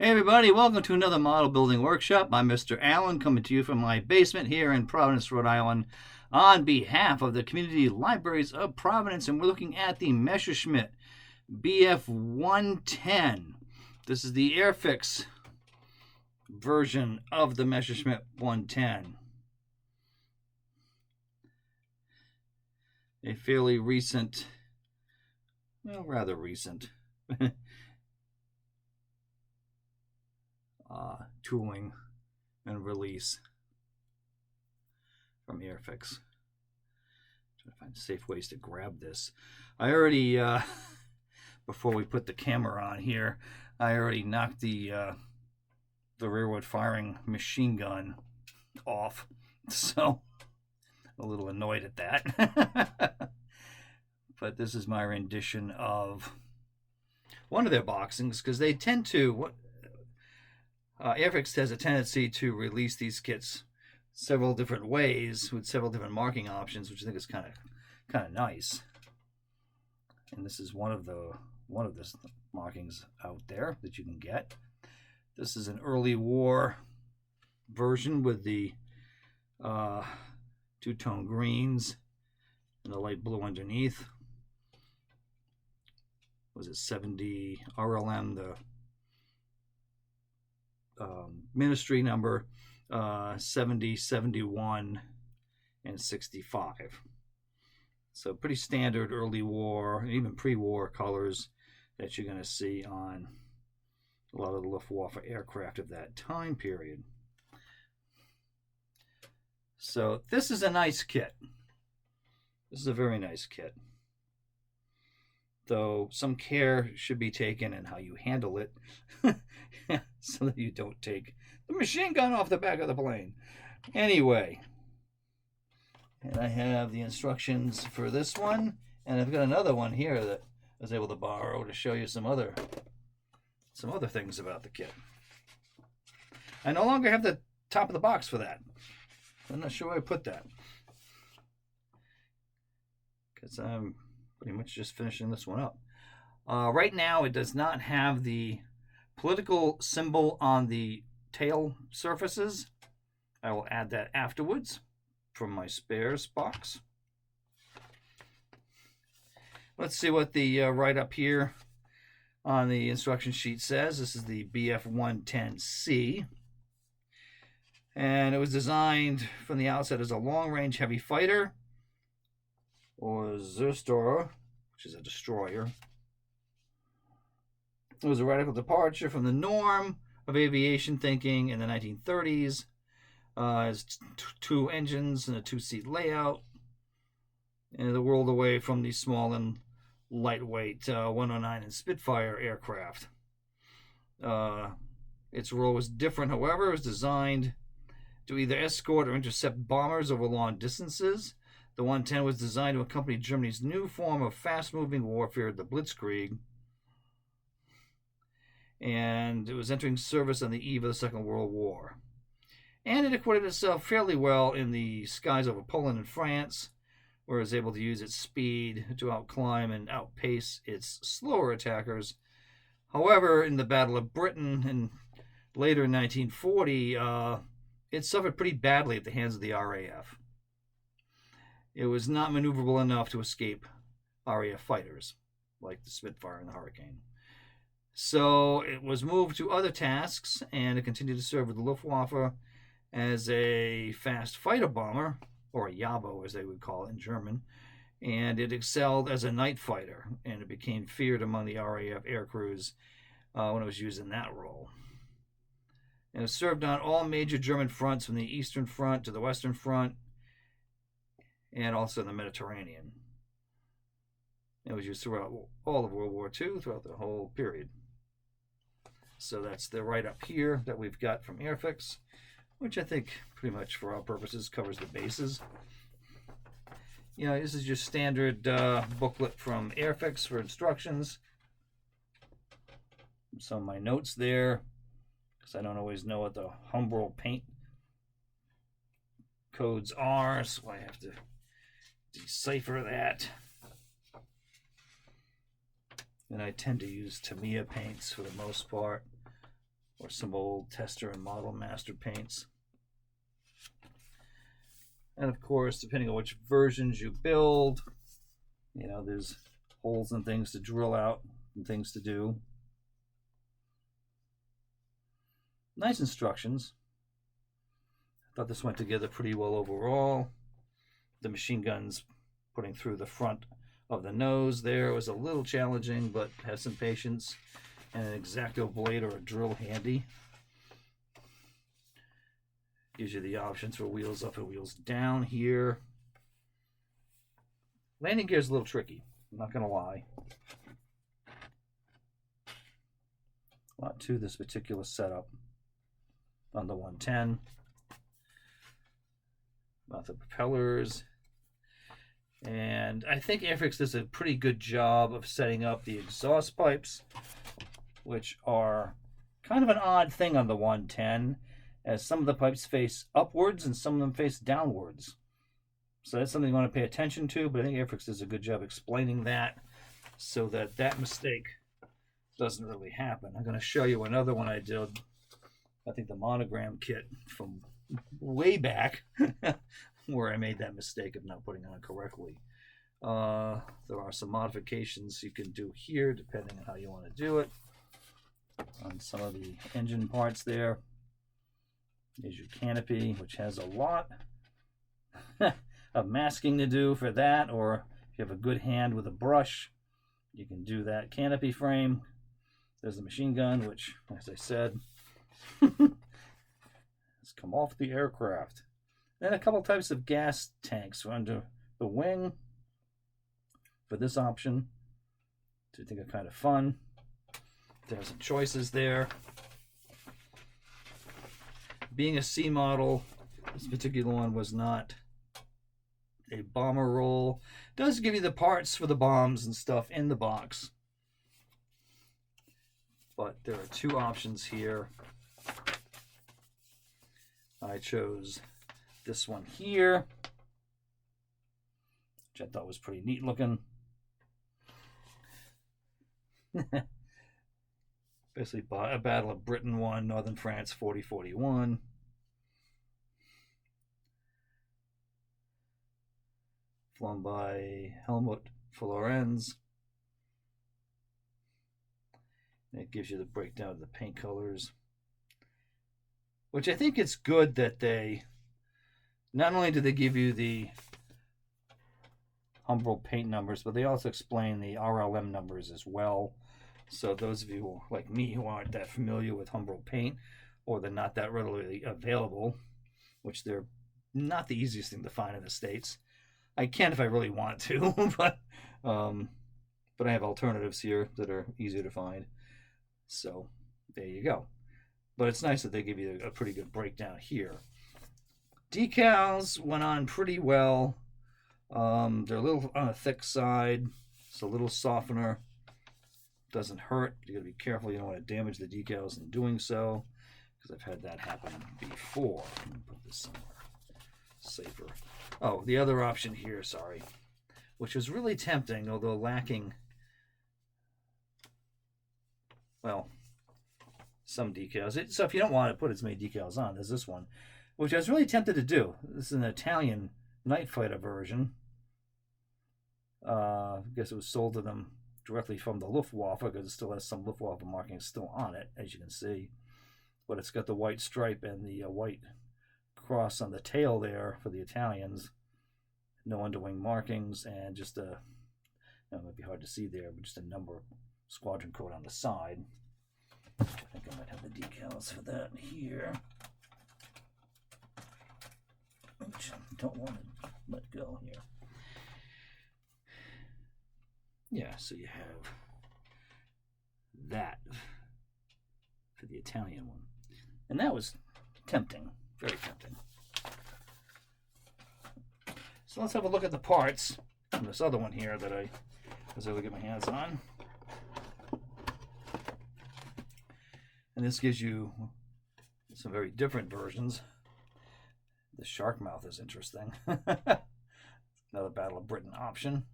Hey everybody, welcome to another model building workshop. I'm Mr. Allen, coming to you from my basement here in Providence, Rhode Island, on behalf of the Community Libraries of Providence, and we're looking at the Messerschmitt Bf 110. This is the Airfix version of the Messerschmitt 110. A fairly recent, well, rather recent tooling and release from Airfix. Trying to find safe ways to grab this. I already, before we put the camera on here, I already knocked the rearward firing machine gun off, so a little annoyed at that. But this is my rendition of one of their boxings, because they tend to, Airfix has a tendency to release these kits several different ways with several different marking options, which I think is kind of nice. And this is one of the markings out there that you can get. This is an early war version with the two-tone greens and the light blue underneath. Was it 70 RLM, the ministry number 70, 71, and 65. So pretty standard early war, even pre-war colors that you're going to see on a lot of the Luftwaffe aircraft of that time period. So this is a nice kit. This is a very nice kit, though some care should be taken in how you handle it so that you don't take the machine gun off the back of the plane. Anyway, and I have the instructions for this one, and I've got another one here that I was able to borrow to show you some other things about the kit. I no longer have the top of the box for that. I'm not sure where I put that, because I'm pretty much just finishing this one up. Right now, it does not have the political symbol on the tail surfaces. I will add that afterwards from my spares box. Let's see what the write-up here on the instruction sheet says. This is the Bf 110C. And it was designed from the outset as a long-range heavy fighter, or Zerstörer, which is a destroyer. It was a radical departure from the norm of aviation thinking in the 1930s. It has two engines and a two-seat layout, and the world away from the small and lightweight 109 and Spitfire aircraft. Its role was different, however. It was designed to either escort or intercept bombers over long distances. The 110 was designed to accompany Germany's new form of fast-moving warfare, the Blitzkrieg, and it was entering service on the eve of the Second World War. And it acquitted itself fairly well in the skies over Poland and France, where it was able to use its speed to outclimb and outpace its slower attackers. However, in the Battle of Britain and later in 1940, it suffered pretty badly at the hands of the RAF. It was not maneuverable enough to escape RAF fighters, like the Spitfire and the Hurricane. So it was moved to other tasks, and it continued to serve with the Luftwaffe as a fast fighter bomber, or a Jabo as they would call it in German, and it excelled as a night fighter, and it became feared among the RAF aircrews when it was used in that role. And it served on all major German fronts, from the Eastern Front to the Western Front, and also the Mediterranean. It was used throughout all of World War II, throughout the whole period. So that's the write-up here that we've got from Airfix, which I think pretty much for all purposes covers the bases. You know, this is your standard booklet from Airfix for instructions. Some of my notes there, because I don't always know what the Humbrol paint codes are, so I have to decipher that. And I tend to use Tamiya paints for the most part. or some old Tester and Model Master paints. And of course, depending on which versions you build, you know, there's holes and things to drill out and things to do. Nice instructions. I thought this went together pretty well overall. The machine guns putting through the front of the nose there was a little challenging, but have some patience. And an X-Acto blade or a drill handy. Gives you the options for wheels up and wheels down here. Landing gear is a little tricky, I'm not going to lie. A lot to this particular setup on the 110. About the propellers. And I think Airfix does a pretty good job of setting up the exhaust pipes, which are kind of an odd thing on the 110, as some of the pipes face upwards and some of them face downwards. So that's something you want to pay attention to, but I think Airfix does a good job explaining that so that that mistake doesn't really happen. I'm going to show you another one I did, I think the monogram kit from way back, where I made that mistake of not putting it on correctly. There are some modifications you can do here depending on how you want to do it. On some of the engine parts there. There's your canopy, which has a lot of masking to do for that, or if you have a good hand with a brush, you can do that. Canopy frame. There's the machine gun, which, as I said, has come off the aircraft. Then a couple types of gas tanks under the wing for this option, which I think are kind of fun. There's some choices there. Being a C model, this particular one was not a bomber roll. It does give you the parts for the bombs and stuff in the box. But there are two options here. I chose this one here, which I thought was pretty neat looking. Basically a Battle of Britain one, Northern France 4041. Flown by Helmut Florenz. It gives you the breakdown of the paint colors, which I think it's good that they, not only do they give you the Humbrol paint numbers, but they also explain the RLM numbers as well. So those of you like me who aren't that familiar with Humbrol paint, or they're not that readily available, which they're not the easiest thing to find in the States. I can if I really want to, but I have alternatives here that are easier to find. So there you go. But it's nice that they give you a pretty good breakdown here. Decals went on pretty well. They're a little on the thick side. It's a little softener. Doesn't hurt. You gotta be careful. You don't want to damage the decals in doing so, because I've had that happen before. Let me put this somewhere safer. Oh, the other option here, sorry, which was really tempting, although lacking, well, some decals. So if you don't want to put as many decals on, there's this one, which I was really tempted to do. This is an Italian night fighter version. I guess it was sold to them directly from the Luftwaffe, because it still has some Luftwaffe markings still on it, as you can see. But it's got the white stripe and the white cross on the tail there for the Italians. No underwing markings, and just a, it might be hard to see there, but just a number squadron code on the side. I think I might have the decals for that here, which I don't want to let go here. Yeah, so you have that for the Italian one. And that was tempting, very tempting. So let's have a look at the parts from this other one here that I was able to get my hands on. And this gives you some very different versions. The shark mouth is interesting. Another Battle of Britain option.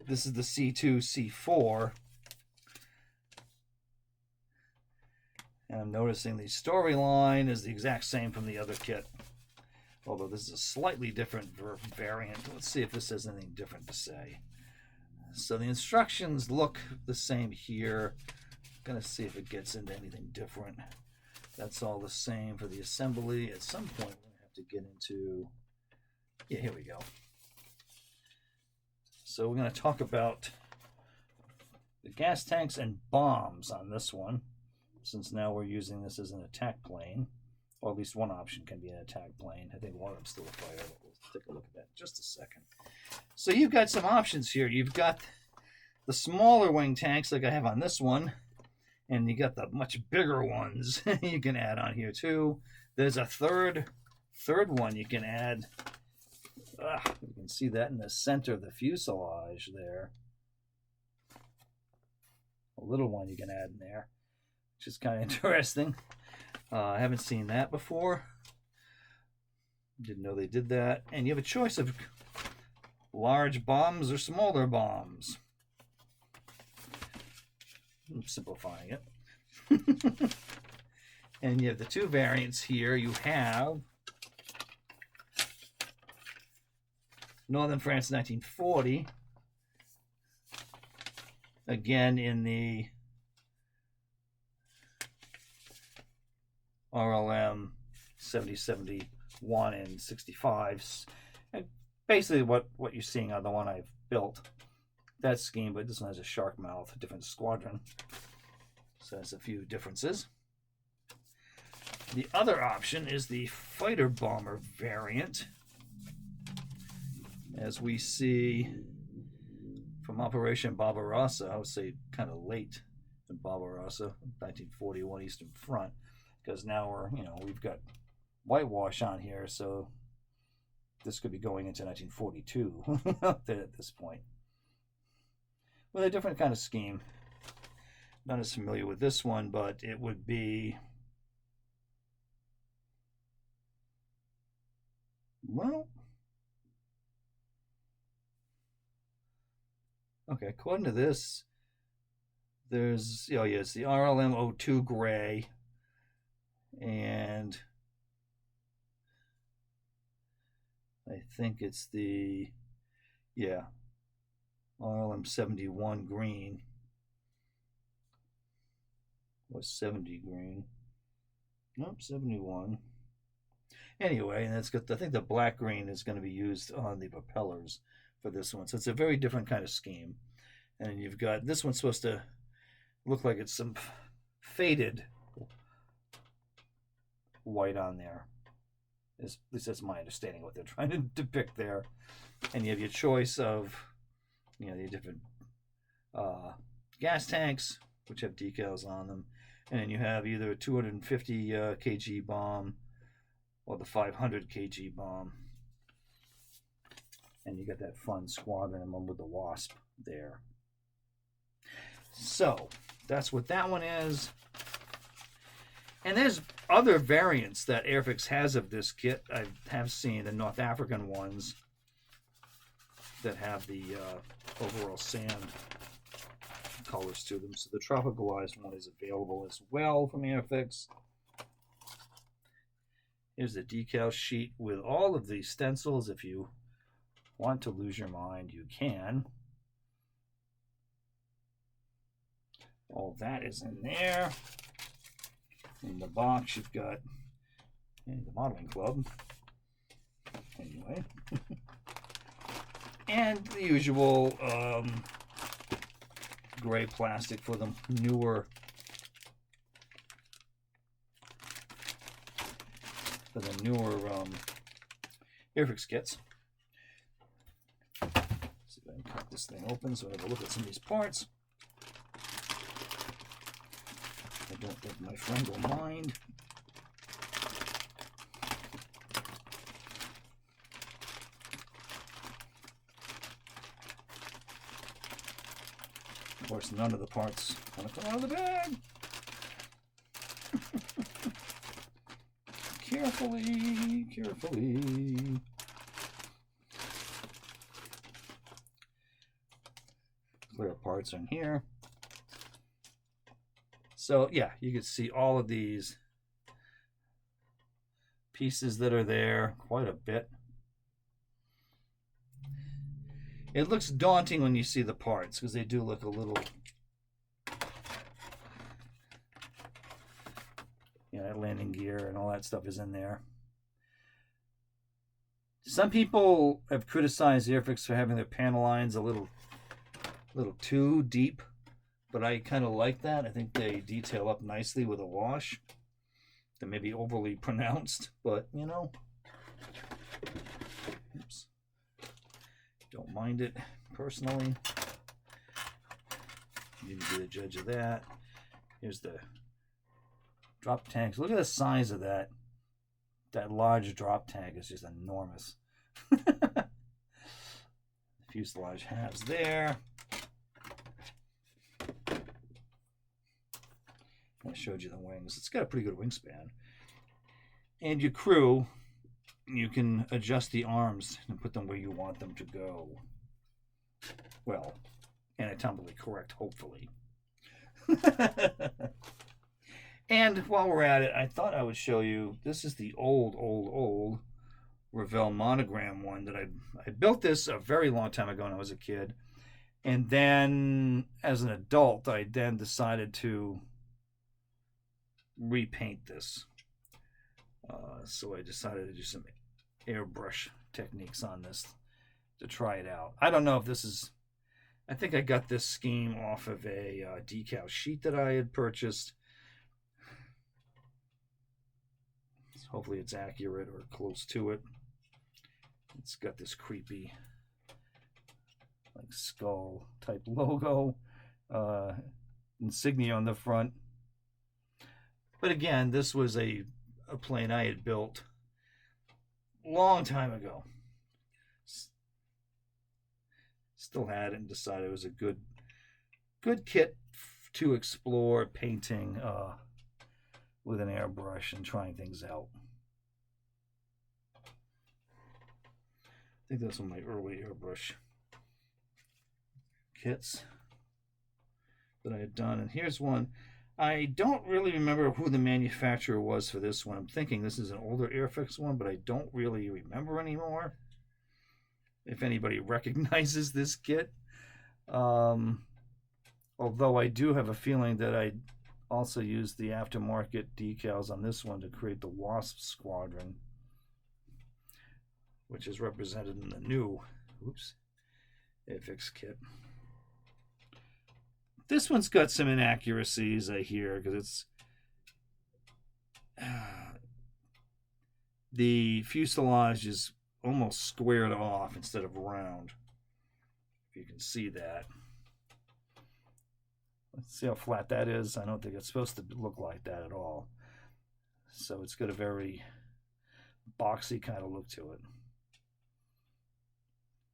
This is the C2, C4. And I'm noticing the storyline is the exact same from the other kit, although this is a slightly different variant. Let's see if this has anything different to say. So the instructions look the same here. I'm going to see if it gets into anything different. That's all the same for the assembly. At some point, we're going to have to get into... Yeah, here we go. So we're going to talk about the gas tanks and bombs on this one, since now we're using this as an attack plane, or at least one option can be an attack plane. I think one of them's still a fighter, but we'll take a look at that in just a second. So you've got some options here. You've got the smaller wing tanks like I have on this one, and you got the much bigger ones you can add on here too. There's a third one you can add. You can see that in the center of the fuselage there. A little one you can add in there, which is kind of interesting. I haven't seen that before. Didn't know they did that. And you have a choice of large bombs or smaller bombs. I'm simplifying it. And you have the two variants here. You have Northern France 1940. Again in the RLM 70, 71, and 65. And basically what you're seeing on the one I've built. That scheme, but this one has a shark mouth, a different squadron. So there's a few differences. The other option is the fighter bomber variant. As we see from Operation Barbarossa, I would say kind of late in Barbarossa, 1941 Eastern Front, because now we've got whitewash on here, so this could be going into 1942 at this point. With a different kind of scheme. Not as familiar with this one, but it would be, well, okay, according to this, there's, it's the RLM 02 gray, and I think it's the, RLM 71 green, or 70 green, nope, 71. Anyway, and it's got, I think the black green is going to be used on the propellers for this one. So it's a very different kind of scheme. And you've got, this one's supposed to look like it's some faded white on there. At least that's my understanding what they're trying to depict there. And you have your choice of, the different gas tanks, which have decals on them. And then you have either a 250 kg bomb or the 500 kg bomb. And you got that fun squadron one with the Wasp there. So that's what that one is. And there's other variants that Airfix has of this kit. I have seen the North African ones that have the overall sand colors to them. So the tropicalized one is available as well from Airfix. Here's the decal sheet with all of the stencils. If you want to lose your mind, you can. All that is in there. In the box, you've got the modeling club. Anyway. And the usual gray plastic for the newer Airfix kits. See if I can cut this thing open so I have a look at some of these parts. I don't think my friend will mind. Of course, none of the parts want to come out of the bag. Carefully, carefully. Clear parts in here. So yeah, you can see all of these pieces that are there, quite a bit. It looks daunting when you see the parts because they do look a little, that landing gear and all that stuff is in there. Some people have criticized Airfix for having their panel lines a little too deep, but I kind of like that. I think they detail up nicely with a wash. They may be overly pronounced, but oops, don't mind it personally. You can be the judge of that. Here's the drop tanks. Look at the size of that. That large drop tank is just enormous. Fuselage halves there. I showed you the wings. It's got a pretty good wingspan. And your crew, you can adjust the arms and put them where you want them to go. Well, anatomically correct, hopefully. And while we're at it, I thought I would show you, this is the old Revell monogram one that I built this a very long time ago when I was a kid. And then as an adult, I then decided to repaint this. So I decided to do some airbrush techniques on this to try it out. I don't know if this is, I think I got this scheme off of a decal sheet that I had purchased. Hopefully it's accurate or close to it. It's got this creepy like skull type logo, insignia on the front. But again, this was a plane I had built a long time ago. Still had it and decided it was a good kit to explore painting with an airbrush and trying things out. I think that's one of my early airbrush kits that I had done. And here's one. I don't really remember who the manufacturer was for this one. I'm thinking this is an older Airfix one, but I don't really remember anymore. If anybody recognizes this kit. Although I do have a feeling that I also used the aftermarket decals on this one to create the Wasp Squadron, which is represented in the new Airfix kit. This one's got some inaccuracies, I hear, because it's the fuselage is almost squared off instead of round. If you can see that. Let's see how flat that is. I don't think it's supposed to look like that at all. So it's got a very boxy kind of look to it.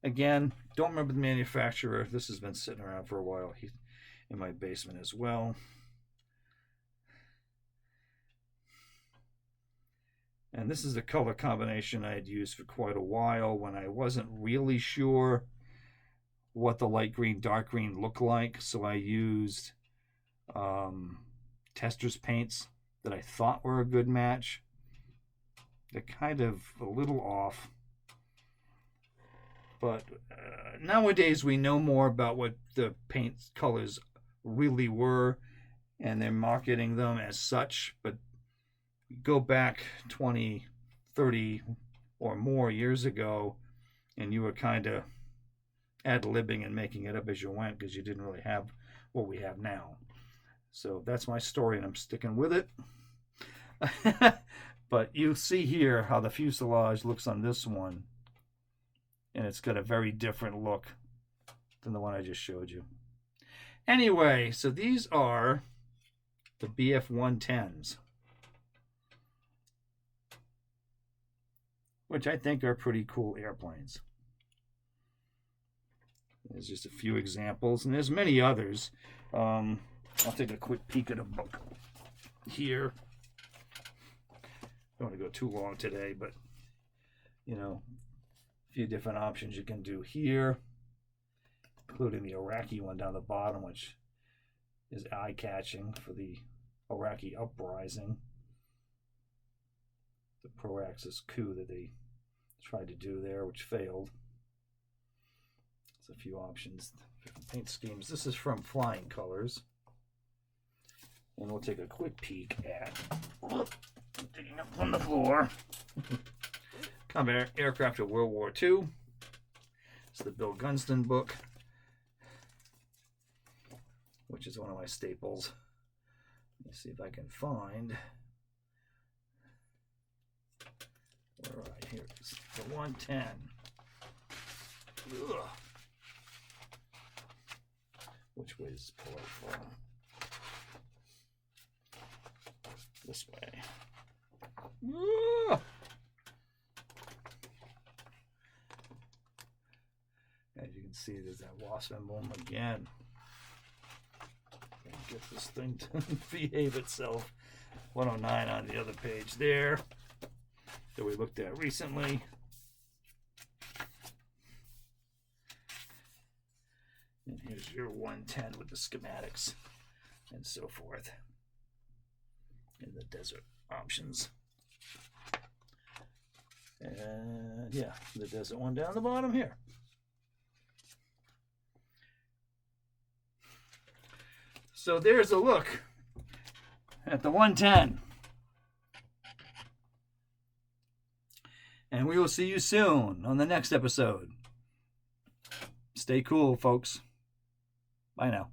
Again, don't remember the manufacturer. This has been sitting around for a while. He's in my basement as well. And this is the color combination I had used for quite a while when I wasn't really sure what the light green, dark green looked like. So I used Tester's paints that I thought were a good match. They're kind of a little off. But nowadays we know more about what the paint colors really were, and they're marketing them as such. But go back 20, 30 or more years ago, and you were kind of ad-libbing and making it up as you went because you didn't really have what we have now. So that's my story, and I'm sticking with it. But you'll see here how the fuselage looks on this one, and it's got a very different look than the one I just showed you. Anyway, so these are the Bf 110s, which I think are pretty cool airplanes. There's just a few examples, and there's many others. I'll take a quick peek at a book here. Don't want to go too long today, but a few different options you can do here, including the Iraqi one down the bottom, which is eye-catching for the Iraqi uprising, the pro-Axis coup that they tried to do there, which failed. There's a few options, different paint schemes. This is from Flying Colors. And we'll take a quick peek at, digging up from the floor, Combat Aircraft of World War II. It's the Bill Gunston book, which is one of my staples. Let me see if I can find. All right, here it is, the 110. Ugh. Which way does it pull out from? This way. Ugh. As you can see, there's that wasp emblem again. Get this thing to behave itself. 109 on the other page there that we looked at recently. And here's your 110 with the schematics and so forth. And the desert options. And yeah, the desert one down the bottom here. So there's a look at the 110. And we will see you soon on the next episode. Stay cool, folks. Bye now.